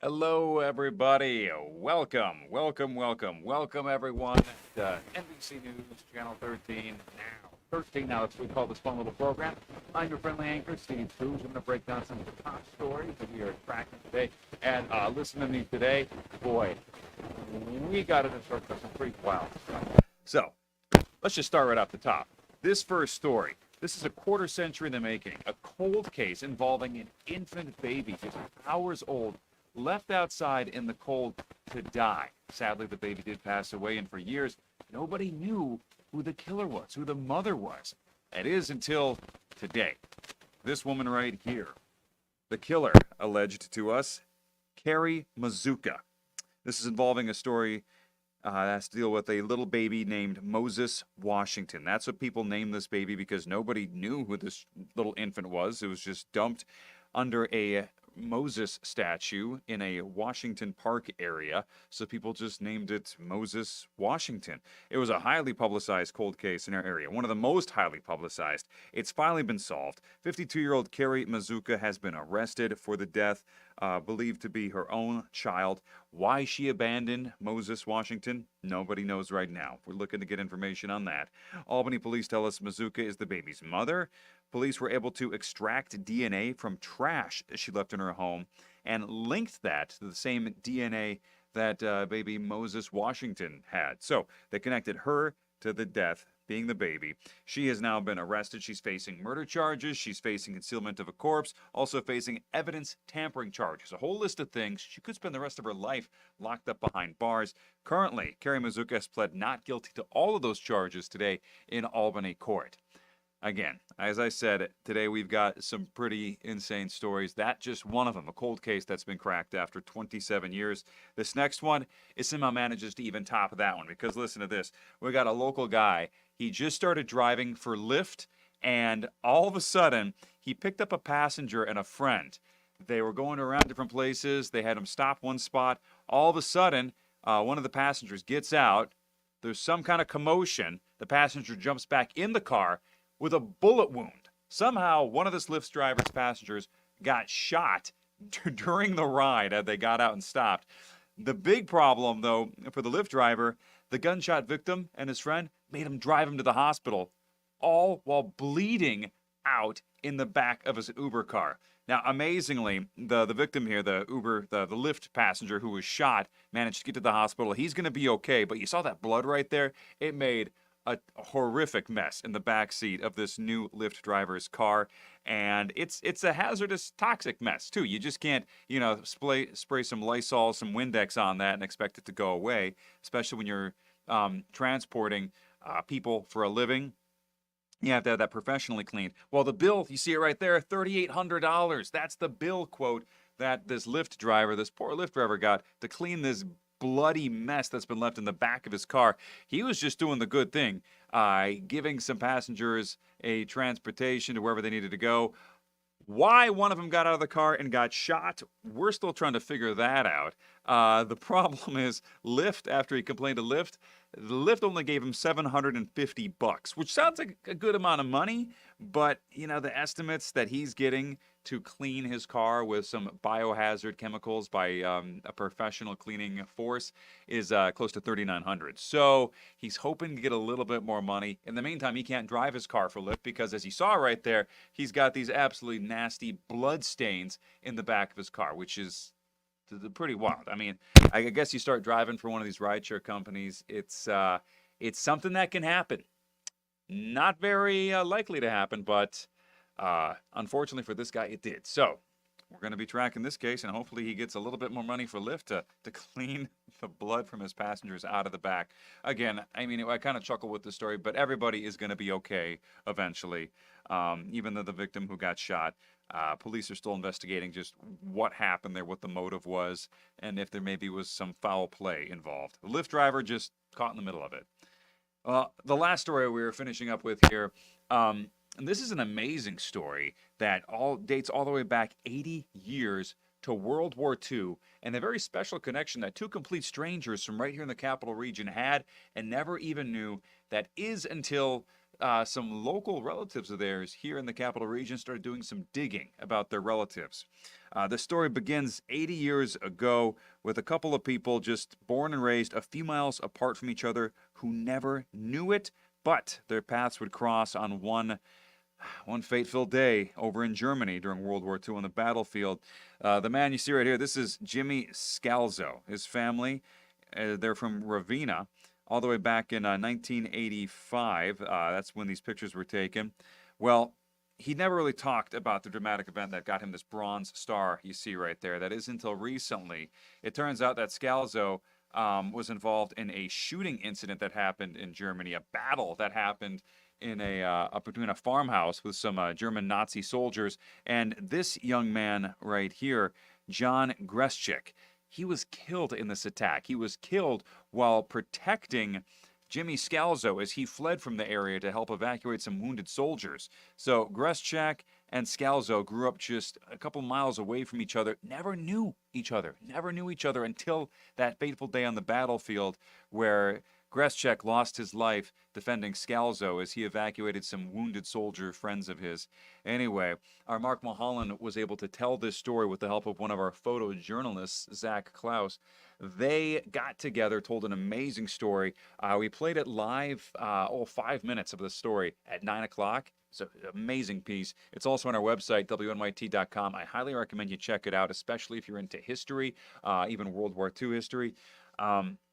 Hello, everybody. Welcome, everyone. NBC News, Channel 13 now, as we call this fun little program. I'm your friendly anchor, Steve Cruz. I'm going to break down some of the top stories that we are tracking today. And listen to me today, boy, we got to start with some pretty wild stuff. So, let's just start right off the top. This first story. This is a quarter century in the making. A cold case involving an infant baby just hours old, left outside in the cold to die. Sadly, the baby did pass away, and for years, nobody knew who the killer was, who the mother was. It is until today. This woman right here. The killer, alleged to us, Carrie Mazuka. This is involving a story that has to deal with a little baby named Moses Washington. That's what people named this baby because nobody knew who this little infant was. It was just dumped under a Moses statue in a Washington Park area, so people just named it Moses Washington. It was a highly publicized cold case in our area, one of the most highly publicized. It's finally been solved. 52-year-old Carrie Mazuka has been arrested for the death believed to be her own child. Why she abandoned Moses Washington, nobody knows right now. We're looking to get information on that. Albany police tell us Mazuka is the baby's mother. Police were able to extract DNA from trash she left in her home and linked that to the same DNA that baby Moses Washington had. So they connected her to the death, being the baby. She has now been arrested. She's facing murder charges. She's facing concealment of a corpse, also facing evidence tampering charges. A whole list of things. She could spend the rest of her life locked up behind bars. Currently, Carrie Mazuka has pled not guilty to all of those charges today in Albany court. Again, as I said, today we've got some pretty insane stories. That just one of them, a cold case that's been cracked after 27 years. This next one, it somehow manages to even top that one because listen to this. We got a local guy. He just started driving for Lyft, and all of a sudden, he picked up a passenger and a friend. They were going around different places. They had him stop one spot. All of a sudden, one of the passengers gets out. There's some kind of commotion. The passenger jumps back in the car with a bullet wound. Somehow, one of this Lyft driver's passengers got shot during the ride as they got out and stopped. The big problem, though, for the Lyft driver, the gunshot victim and his friend made him drive him to the hospital, all while bleeding out in the back of his Uber car. Now, amazingly, the victim here, the Lyft passenger who was shot, managed to get to the hospital. He's going to be okay, but you saw that blood right there? It made a horrific mess in the back seat of this new Lyft driver's car, and it's a hazardous, toxic mess too. You just can't, spray some Lysol, some Windex on that and expect it to go away, especially when you're transporting people for a living. You have to have that professionally cleaned. Well, the bill, you see it right there, $3,800. That's the bill quote that this Lyft driver, this poor Lyft driver got to clean this bloody mess that's been left in the back of his car. He was just doing the good thing, giving some passengers a transportation to wherever they needed to go. Why one of them got out of the car and got shot, we're still trying to figure that out. The problem is Lyft, after he complained to Lyft, Lyft only gave him $750, which sounds like a good amount of money, but the estimates that he's getting to clean his car with some biohazard chemicals by a professional cleaning force is close to $3,900. So he's hoping to get a little bit more money. In the meantime, he can't drive his car for Lyft because, as you saw right there, he's got these absolutely nasty blood stains in the back of his car, which is pretty wild. I mean, I guess you start driving for one of these rideshare companies, it's something that can happen. Not very likely to happen, but unfortunately for this guy, it did. So we're going to be tracking this case, and hopefully he gets a little bit more money for Lyft to clean the blood from his passengers out of the back. Again, I mean, I kind of chuckle with this story, but everybody is going to be okay eventually, even though the victim who got shot. Police are still investigating just what happened there, what the motive was, and if there maybe was some foul play involved. The Lyft driver just caught in the middle of it. The last story we were finishing up with here, and this is an amazing story that dates all the way back 80 years to World War II, and a very special connection that two complete strangers from right here in the capital region had and never even knew. That is until some local relatives of theirs here in the capital region started doing some digging about their relatives. The story begins 80 years ago with a couple of people just born and raised a few miles apart from each other who never knew it, but their paths would cross on one fateful day over in Germany during World War II on the battlefield. The man you see right here, this is Jimmy Scalzo. His family, they're from Ravenna, all the way back in 1985. That's when these pictures were taken. Well, he never really talked about the dramatic event that got him this bronze star you see right there. That is until recently. It turns out that Scalzo was involved in a shooting incident that happened in Germany, a battle that happened in up between a farmhouse with some German Nazi soldiers. And this young man right here, John Greschik, he was killed in this attack. He was killed while protecting Jimmy Scalzo as he fled from the area to help evacuate some wounded soldiers. So Greschak and Scalzo grew up just a couple miles away from each other, never knew each other until that fateful day on the battlefield where Greschak lost his life defending Scalzo as he evacuated some wounded soldier friends of his. Anyway, our Mark Mulholland was able to tell this story with the help of one of our photojournalists, Zach Klaus. They got together, told an amazing story. We played it live, 5 minutes of the story at 9 o'clock. It's an amazing piece. It's also on our website, WNYT.com. I highly recommend you check it out, especially if you're into history, even World War II history.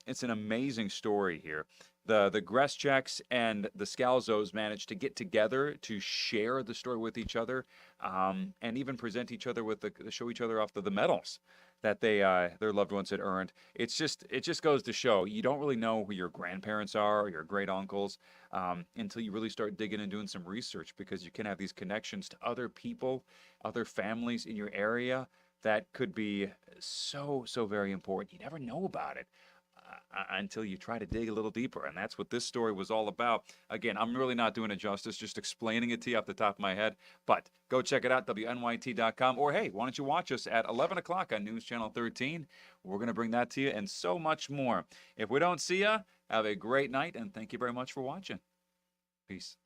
It's an amazing story here. The Greschaks and the Scalzos managed to get together to share the story with each other, and even present each other with show each other off the medals that their loved ones had earned. It just goes to show you don't really know who your grandparents are or your great uncles until you really start digging and doing some research, because you can have these connections to other people, other families in your area that could be so very important. You never know about it until you try to dig a little deeper. And that's what this story was all about. Again, I'm really not doing it justice, just explaining it to you off the top of my head. But go check it out, WNYT.com. Or hey, why don't you watch us at 11 o'clock on News Channel 13? We're going to bring that to you and so much more. If we don't see you, have a great night, and thank you very much for watching. Peace.